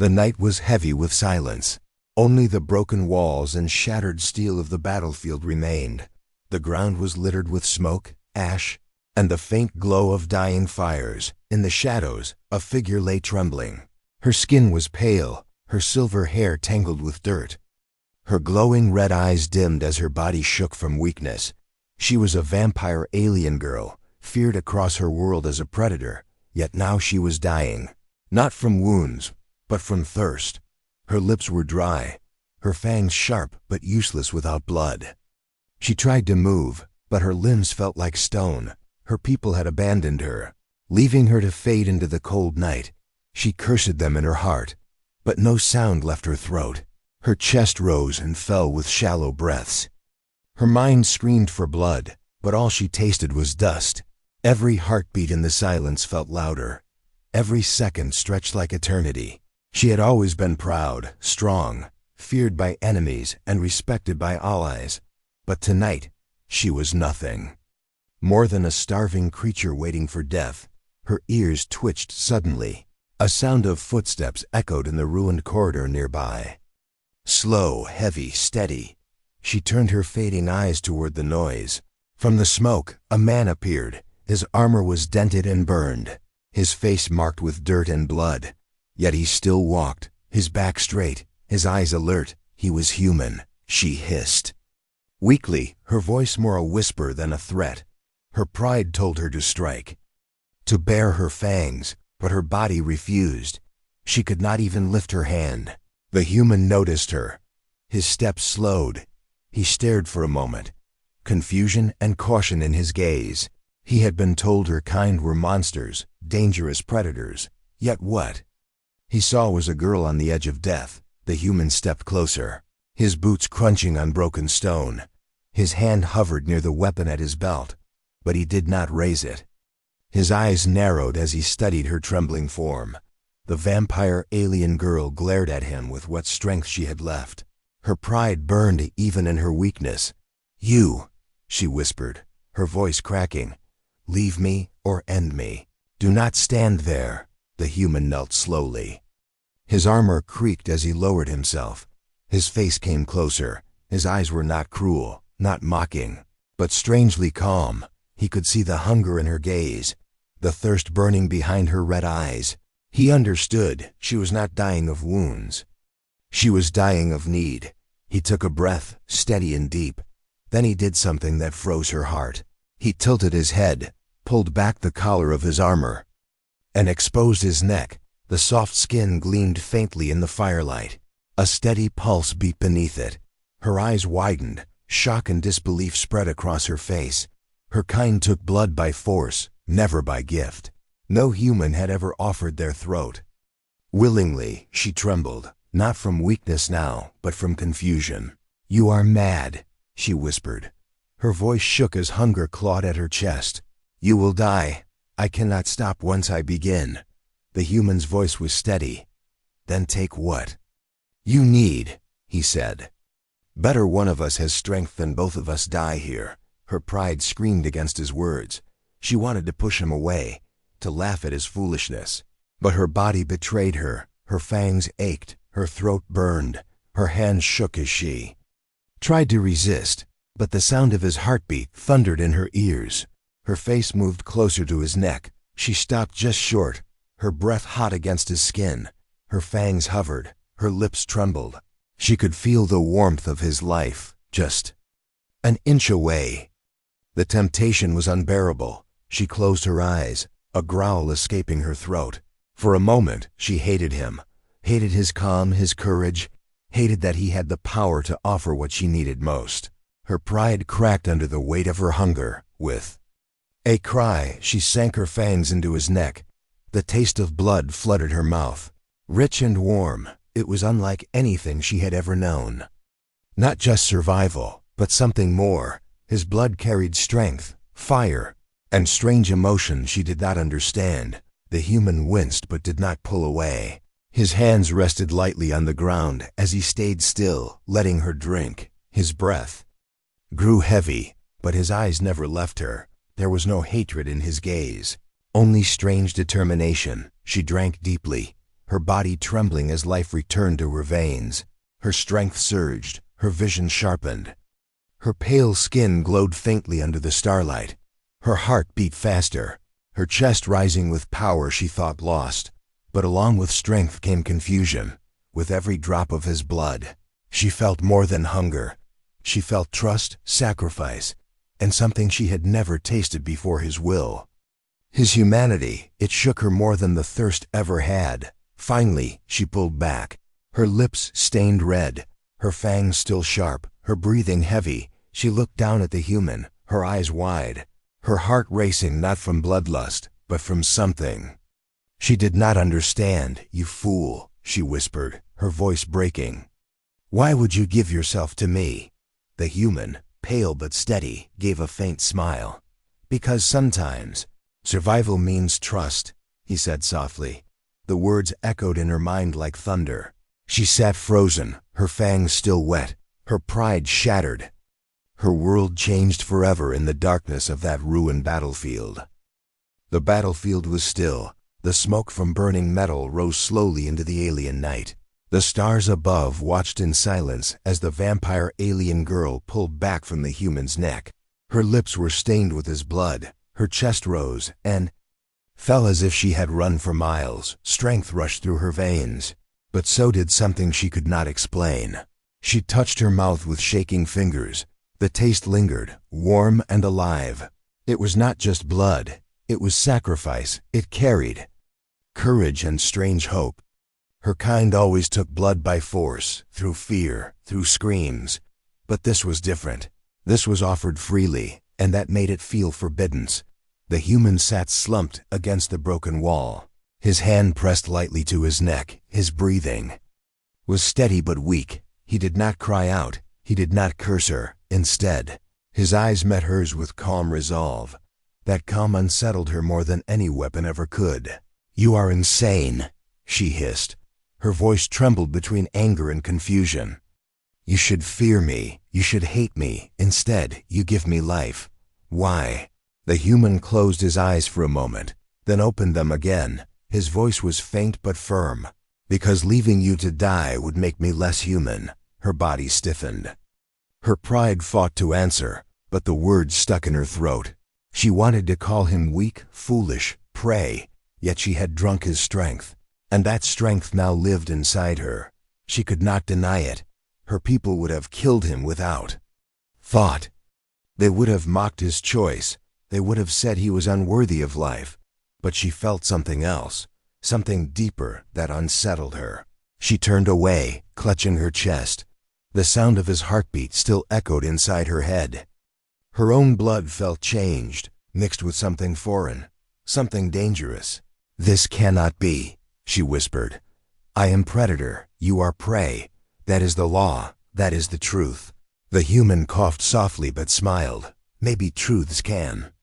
The night was heavy with silence. Only the broken walls and shattered steel of the battlefield remained. The ground was littered with smoke, ash, and the faint glow of dying fires. In the shadows, a figure lay trembling. Her skin was pale, her silver hair tangled with dirt. Her glowing red eyes dimmed as her body shook from weakness. She was a vampire alien girl, feared across her world as a predator, yet now she was dying. Not from wounds, but from thirst. Her lips were dry, her fangs sharp but useless without blood. She tried to move, but her limbs felt like stone. Her people had abandoned her, leaving her to fade into the cold night. She cursed them in her heart, but no sound left her throat. Her chest rose and fell with shallow breaths. Her mind screamed for blood, but all she tasted was dust. Every heartbeat in the silence felt louder. Every second stretched like eternity. She had always been proud, strong, feared by enemies and respected by allies. But tonight, she was nothing. More than a starving creature waiting for death. Her ears twitched suddenly. A sound of footsteps echoed in the ruined corridor nearby. Slow, heavy, steady. She turned her fading eyes toward the noise. From the smoke, a man appeared. His armor was dented and burned, his face marked with dirt and blood. Yet he still walked, his back straight, his eyes alert. He was human, she hissed. Weakly, her voice more a whisper than a threat. Her pride told her to strike, to bare her fangs, but her body refused. She could not even lift her hand. The human noticed her. His steps slowed. He stared for a moment, confusion and caution in his gaze. He had been told her kind were monsters, dangerous predators. Yet what he saw was a girl on the edge of death. The human stepped closer, his boots crunching on broken stone. His hand hovered near the weapon at his belt, but he did not raise it. His eyes narrowed as he studied her trembling form. The vampire alien girl glared at him with what strength she had left. Her pride burned even in her weakness. "You," she whispered, her voice cracking. "Leave me or end me. Do not stand there." The human knelt slowly. His armor creaked as he lowered himself. His face came closer. His eyes were not cruel, not mocking, but strangely calm. He could see the hunger in her gaze, the thirst burning behind her red eyes. He understood she was not dying of wounds. She was dying of need. He took a breath, steady and deep. Then he did something that froze her heart. He tilted his head, pulled back the collar of his armor, and exposed his neck. The soft skin gleamed faintly in the firelight. A steady pulse beat beneath it. Her eyes widened. Shock and disbelief spread across her face. Her kind took blood by force, never by gift. No human had ever offered their throat. Willingly, she trembled, not from weakness now, but from confusion. "You are mad," she whispered. Her voice shook as hunger clawed at her chest. "You will die. I cannot stop once I begin." The human's voice was steady. "Then take what you need," he said. "Better one of us has strength than both of us die here." Her pride screamed against his words. She wanted to push him away, to laugh at his foolishness. But her body betrayed her. Her fangs ached, her throat burned, her hands shook as she tried to resist. But the sound of his heartbeat thundered in her ears. Her face moved closer to his neck. She stopped just short, her breath hot against his skin. Her fangs hovered, her lips trembled. She could feel the warmth of his life, just an inch away. The temptation was unbearable. She closed her eyes, a growl escaping her throat. For a moment, she hated him, hated his calm, his courage, hated that he had the power to offer what she needed most. Her pride cracked under the weight of her hunger. With a cry, she sank her fangs into his neck. The taste of blood flooded her mouth. Rich and warm, it was unlike anything she had ever known. Not just survival, but something more. His blood carried strength, fire, and strange emotion she did not understand. The human winced but did not pull away. His hands rested lightly on the ground as he stayed still, letting her drink. His breath grew heavy, but his eyes never left her. There was no hatred in his gaze, only strange determination. She drank deeply, her body trembling as life returned to her veins. Her strength surged, her vision sharpened. Her pale skin glowed faintly under the starlight. Her heart beat faster, her chest rising with power she thought lost. But along with strength came confusion. With every drop of his blood, she felt more than hunger. She felt trust, sacrifice, and something she had never tasted before: his will. His humanity. It shook her more than the thirst ever had. Finally, she pulled back, her lips stained red, her fangs still sharp, her breathing heavy. She looked down at the human, her eyes wide, her heart racing, not from bloodlust, but from something she did not understand. "You fool," she whispered, her voice breaking. "Why would you give yourself to me?" The human, pale but steady, gave a faint smile. "Because sometimes survival means trust," he said softly. The words echoed in her mind like thunder. She sat frozen, her fangs still wet, her pride shattered. Her world changed forever in the darkness of that ruined battlefield. The battlefield was still. The smoke from burning metal rose slowly into the alien night. The stars above watched in silence as the vampire alien girl pulled back from the human's neck. Her lips were stained with his blood. Her chest rose and fell as if she had run for miles. Strength rushed through her veins, but so did something she could not explain. She touched her mouth with shaking fingers. The taste lingered, warm and alive. It was not just blood. It was sacrifice. It carried courage and strange hope. Her kind always took blood by force, through fear, through screams. But this was different. This was offered freely, and that made it feel forbidden. The human sat slumped against the broken wall. His hand pressed lightly to his neck. His breathing was steady but weak. He did not cry out. He did not curse her. Instead, his eyes met hers with calm resolve. That calm unsettled her more than any weapon ever could. "You are insane," she hissed. Her voice trembled between anger and confusion. "You should fear me. You should hate me. Instead, you give me life. Why?" The human closed his eyes for a moment, then opened them again. His voice was faint but firm. "Because leaving you to die would make me less human." Her body stiffened. Her pride fought to answer, but the words stuck in her throat. She wanted to call him weak, foolish, prey, yet she had drunk his strength, and that strength now lived inside her. She could not deny it. Her people would have killed him without thought. They would have mocked his choice. They would have said he was unworthy of life. But she felt something else, something deeper that unsettled her. She turned away, clutching her chest. The sound of his heartbeat still echoed inside her head. Her own blood felt changed, mixed with something foreign, something dangerous. "This cannot be," she whispered. "I am predator, you are prey. That is the law, that is the truth." The human coughed softly but smiled. "Maybe truths can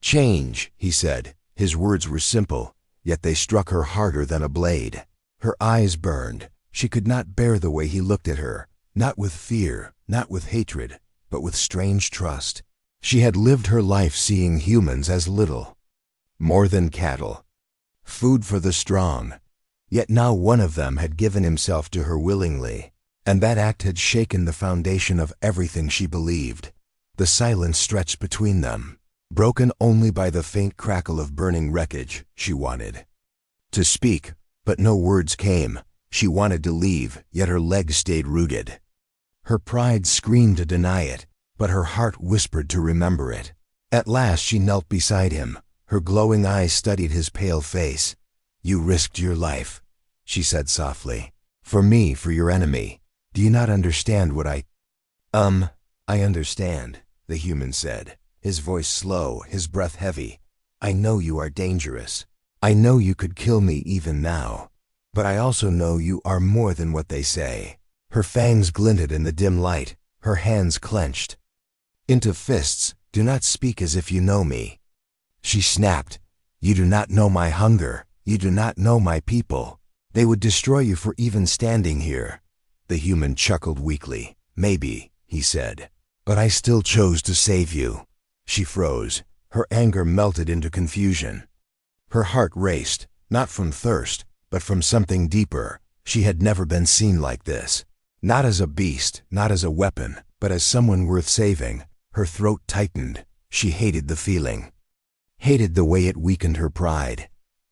change," he said. His words were simple, yet they struck her harder than a blade. Her eyes burned. She could not bear the way he looked at her, not with fear, not with hatred, but with strange trust. She had lived her life seeing humans as little more than cattle, food for the strong. Yet now one of them had given himself to her willingly, and that act had shaken the foundation of everything she believed. The silence stretched between them, broken only by the faint crackle of burning wreckage. She wanted to speak, but no words came. She wanted to leave, yet her legs stayed rooted. Her pride screamed to deny it, but her heart whispered to remember it. At last she knelt beside him. Her glowing eyes studied his pale face. "You risked your life," she said softly. "For me, for your enemy. Do you not understand what I understand," the human said, his voice slow, his breath heavy. "I know you are dangerous. I know you could kill me even now. But I also know you are more than what they say." Her fangs glinted in the dim light, her hands clenched into fists. "Do not speak as if you know me," she snapped. "You do not know my hunger. You do not know my people. They would destroy you for even standing here." The human chuckled weakly. "Maybe," he said, "but I still chose to save you." She froze. Her anger melted into confusion. Her heart raced, not from thirst, but from something deeper. She had never been seen like this. Not as a beast, not as a weapon, but as someone worth saving. Her throat tightened. She hated the feeling. Hated the way it weakened her pride.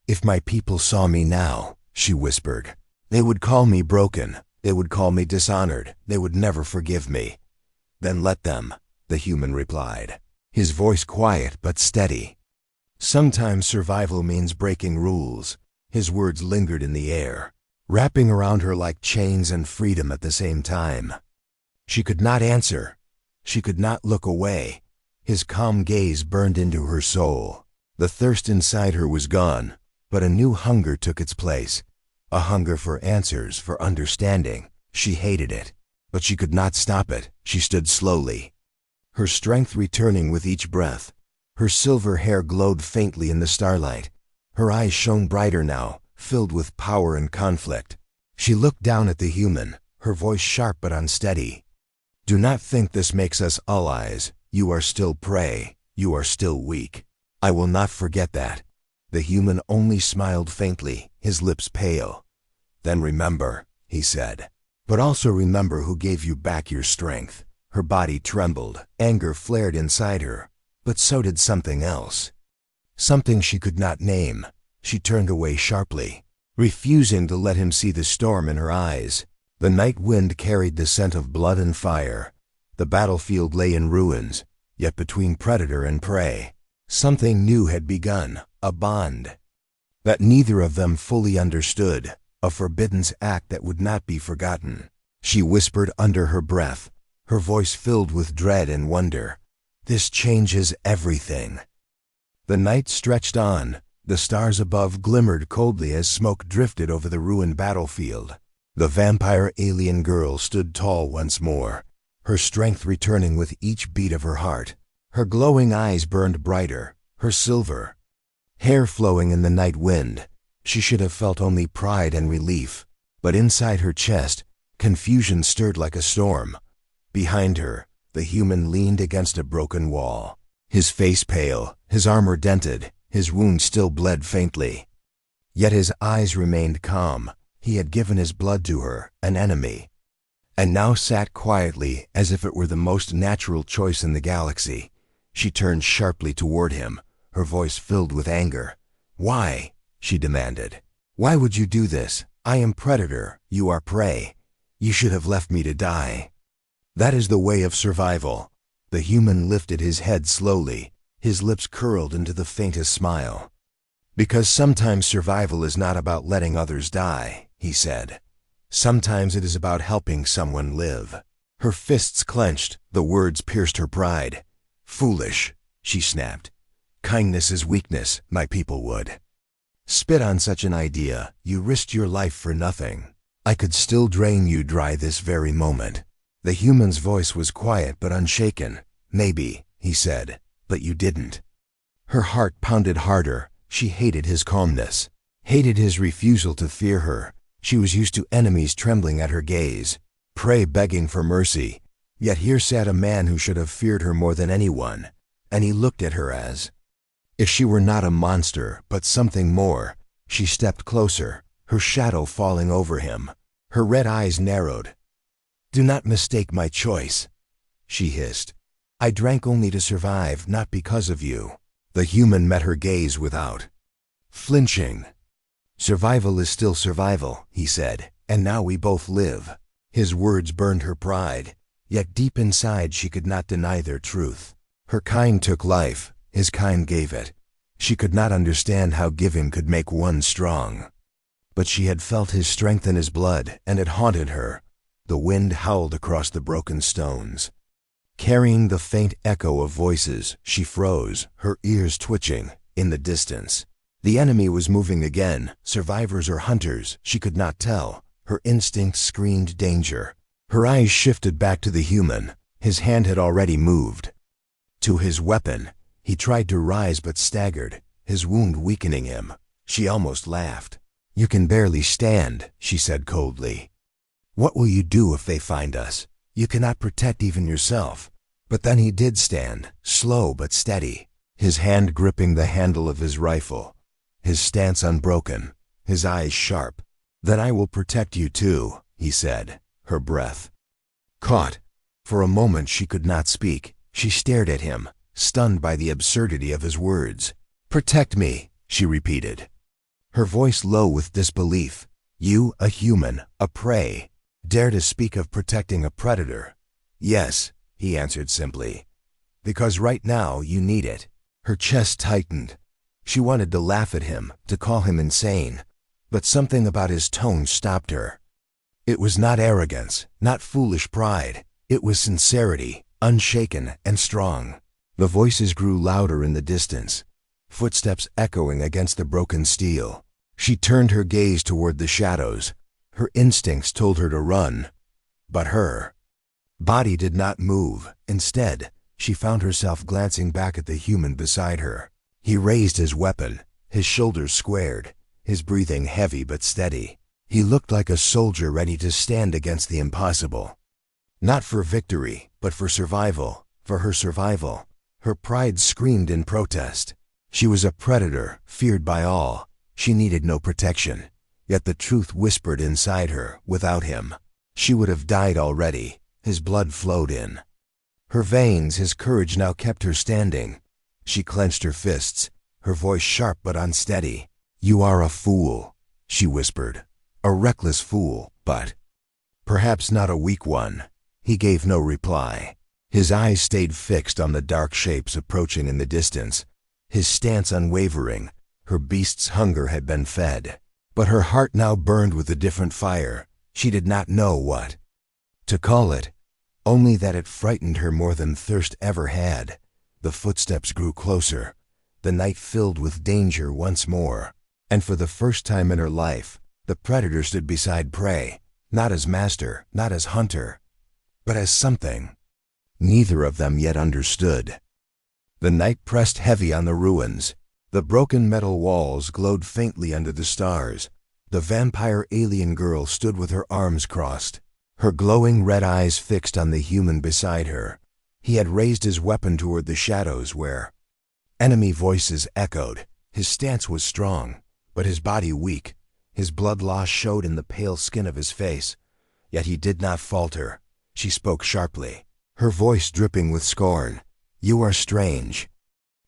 "If my people saw me now," she whispered, "they would call me broken. They would call me dishonored. They would never forgive me." "Then let them," the human replied, his voice quiet but steady. "Sometimes survival means breaking rules." His words lingered in the air, wrapping around her like chains and freedom at the same time. She could not answer. She could not look away. His calm gaze burned into her soul. The thirst inside her was gone, but a new hunger took its place. A hunger for answers, for understanding. She hated it, but she could not stop it. She stood slowly, her strength returning with each breath. Her silver hair glowed faintly in the starlight. Her eyes shone brighter now, filled with power and conflict. She looked down at the human, her voice sharp but unsteady. "Do not think this makes us allies. You are still prey. You are still weak. I will not forget that." The human only smiled faintly, his lips pale. "Then remember," he said. "But also remember who gave you back your strength." Her body trembled, anger flared inside her, but so did something else. Something she could not name. She turned away sharply, refusing to let him see the storm in her eyes. The night wind carried the scent of blood and fire. The battlefield lay in ruins, yet between predator and prey, something new had begun, a bond that neither of them fully understood, a forbidden act that would not be forgotten. She whispered under her breath, her voice filled with dread and wonder, "This changes everything." The night stretched on. The stars above glimmered coldly as smoke drifted over the ruined battlefield. The vampire alien girl stood tall once more, her strength returning with each beat of her heart. Her glowing eyes burned brighter, her silver hair flowing in the night wind. She should have felt only pride and relief, but inside her chest, confusion stirred like a storm. Behind her, the human leaned against a broken wall, his face pale, his armor dented, his wound still bled faintly. Yet his eyes remained calm. He had given his blood to her, an enemy, and now sat quietly as if it were the most natural choice in the galaxy. She turned sharply toward him, her voice filled with anger. "Why?" she demanded. "Why would you do this? I am predator, you are prey. You should have left me to die." "That is the way of survival." The human lifted his head slowly, his lips curled into the faintest smile. "Because sometimes survival is not about letting others die," he said. "Sometimes it is about helping someone live." Her fists clenched, the words pierced her pride. "Foolish," she snapped. "Kindness is weakness, my people would spit on such an idea. You risked your life for nothing. I could still drain you dry this very moment." The human's voice was quiet but unshaken. "Maybe," he said, "but you didn't." Her heart pounded harder. She hated his calmness, hated his refusal to fear her. She was used to enemies trembling at her gaze, prey begging for mercy. Yet here sat a man who should have feared her more than anyone, and he looked at her as if she were not a monster, but something more. She stepped closer, her shadow falling over him. Her red eyes narrowed. "Do not mistake my choice," she hissed. "I drank only to survive, not because of you." The human met her gaze without flinching. "Survival is still survival," he said, "and now we both live." His words burned her pride, yet deep inside she could not deny their truth. Her kind took life, his kind gave it. She could not understand how giving could make one strong. But she had felt his strength in his blood, and it haunted her. The wind howled across the broken stones, carrying the faint echo of voices. She froze, her ears twitching. In the distance, the enemy was moving again, survivors or hunters, she could not tell. Her instincts screamed danger. Her eyes shifted back to the human. His hand had already moved to his weapon. He tried to rise but staggered, his wound weakening him. She almost laughed. "You can barely stand," she said coldly. "What will you do if they find us? You cannot protect even yourself." But then he did stand, slow but steady, his hand gripping the handle of his rifle, his stance unbroken. his eyes sharp. "Then I will protect you too," he said, her breath caught. For a moment she could not speak. She stared at him, stunned by the absurdity of his words. "Protect me," she repeated, her voice low with disbelief. "You, a human, a prey, dare to speak of protecting a predator?" "Yes," he answered simply, "because right now you need it." Her chest tightened. She wanted to laugh at him, to call him insane, but something about his tone stopped her. It was not arrogance, not foolish pride. It was sincerity, unshaken and strong. The voices grew louder in the distance, footsteps echoing against the broken steel. She turned her gaze toward the shadows. Her instincts told her to run, but her body did not move. Instead, she found herself glancing back at the human beside her. He raised his weapon, his shoulders squared, his breathing heavy but steady. He looked like a soldier ready to stand against the impossible. Not for victory, but for survival, for her survival. Her pride screamed in protest. She was a predator, feared by all. She needed no protection. Yet the truth whispered inside her, without him, she would have died already. His blood flowed in her veins. His courage now kept her standing. She clenched her fists, her voice sharp but unsteady. "You are a fool," she whispered. "A reckless fool, but perhaps not a weak one." He gave no reply. His eyes stayed fixed on the dark shapes approaching in the distance, his stance unwavering. Her beast's hunger had been fed, but her heart now burned with a different fire. She did not know what to call it, only that it frightened her more than thirst ever had. The footsteps grew closer, the night filled with danger once more, and for the first time in her life, the predator stood beside prey, not as master, not as hunter, but as something neither of them yet understood. The night pressed heavy on the ruins. The broken metal walls glowed faintly under the stars. The vampire alien girl stood with her arms crossed, her glowing red eyes fixed on the human beside her. He had raised his weapon toward the shadows where enemy voices echoed. His stance was strong, but his body weak. His blood loss showed in the pale skin of his face. Yet he did not falter. She spoke sharply, her voice dripping with scorn. "You are strange.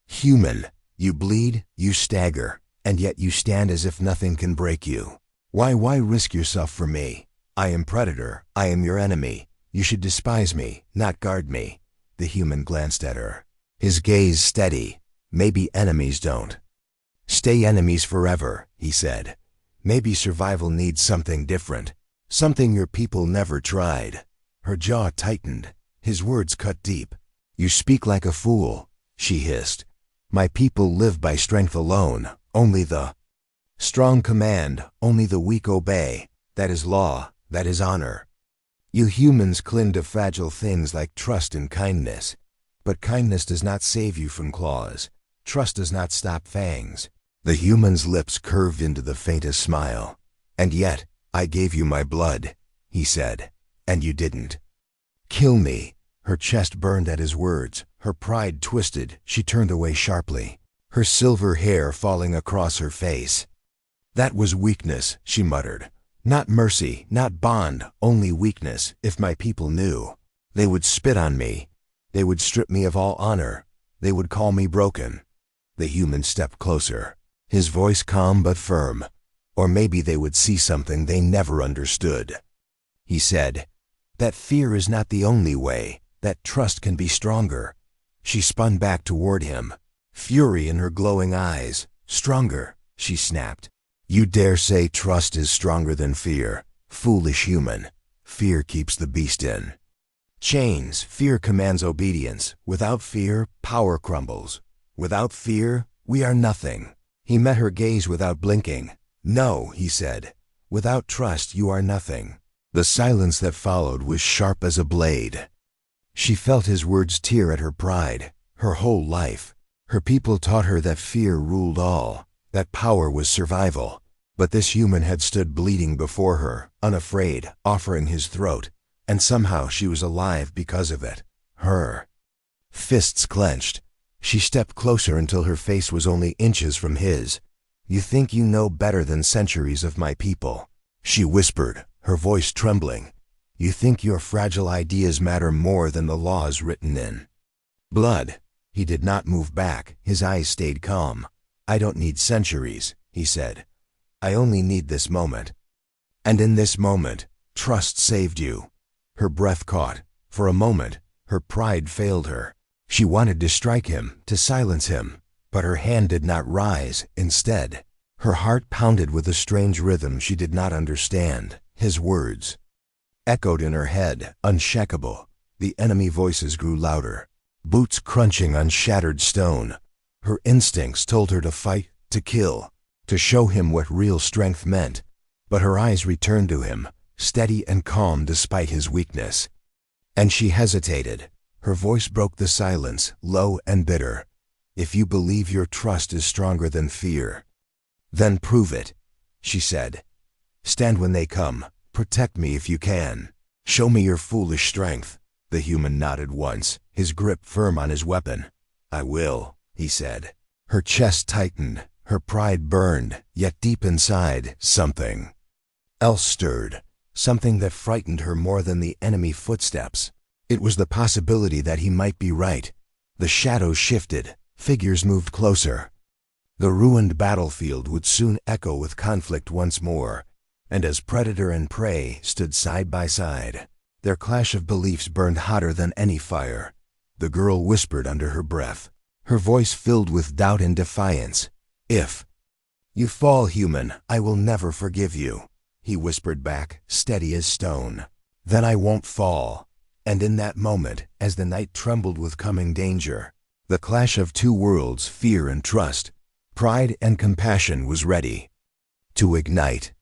Human. You bleed, you stagger, and yet you stand as if nothing can break you. Why risk yourself for me? I am predator. I am your enemy. You should despise me, not guard me." The human glanced at her, his gaze steady. "Maybe enemies don't stay enemies forever," he said. "Maybe survival needs something different, something your people never tried." Her jaw tightened. His words cut deep. "You speak like a fool," she hissed. "My people live by strength alone. Only the strong command, only the weak obey. That is law, that is honor. You humans cling to fragile things like trust and kindness. But kindness does not save you from claws. Trust does not stop fangs." The human's lips curved into the faintest smile. "And yet, I gave you my blood," he said, "and you didn't kill me." Her chest burned at his words. Her pride twisted. She turned away sharply, her silver hair falling across her face. "That was weakness," she muttered. "Not mercy, not bond, only weakness. If my people knew, they would spit on me. They would strip me of all honor. They would call me broken." The human stepped closer, his voice calm but firm. "Or maybe they would see something they never understood." He said, "That fear is not the only way. That trust can be stronger." She spun back toward him, fury in her glowing eyes. "Stronger," she snapped. "You dare say trust is stronger than fear? Foolish human. Fear keeps the beast in chains. Fear commands obedience. Without fear, power crumbles. Without fear, we are nothing." He met her gaze without blinking. "No," he said. "Without trust, you are nothing." The silence that followed was sharp as a blade. She felt his words tear at her pride. Her whole life, her people taught her that fear ruled all, that power was survival. But this human had stood bleeding before her, unafraid, offering his throat, and somehow she was alive because of it. Her fists clenched. She stepped closer until her face was only inches from his. You think you know better than centuries of my people, she whispered, her voice trembling. You think your fragile ideas matter more than the laws written in blood. He did not move back, his eyes stayed calm. I don't need centuries, he said. I only need this moment. And in this moment, trust saved you. Her breath caught. For a moment, her pride failed her. She wanted to strike him, to silence him, but her hand did not rise. Instead, her heart pounded with a strange rhythm she did not understand. His words echoed in her head, unshakable. The enemy voices grew louder, boots crunching on shattered stone. Her instincts told her to fight, to kill, to show him what real strength meant. But her eyes returned to him, steady and calm despite his weakness. And she hesitated. Her voice broke the silence, low and bitter. If you believe your trust is stronger than fear, then prove it, she said. Stand when they come. Protect me if you can. Show me your foolish strength. The human nodded once, his grip firm on his weapon. I will, he said. Her chest tightened, her pride burned, yet deep inside, something else stirred, something that frightened her more than the enemy footsteps. It was the possibility that he might be right. The shadows shifted, figures moved closer. The ruined battlefield would soon echo with conflict once more, and as predator and prey stood side by side, their clash of beliefs burned hotter than any fire. The girl whispered under her breath, her voice filled with doubt and defiance. If you fall, human, I will never forgive you, he whispered back, steady as stone. Then I won't fall. And in that moment, as the night trembled with coming danger, the clash of two worlds, fear and trust, pride and compassion, was ready to ignite.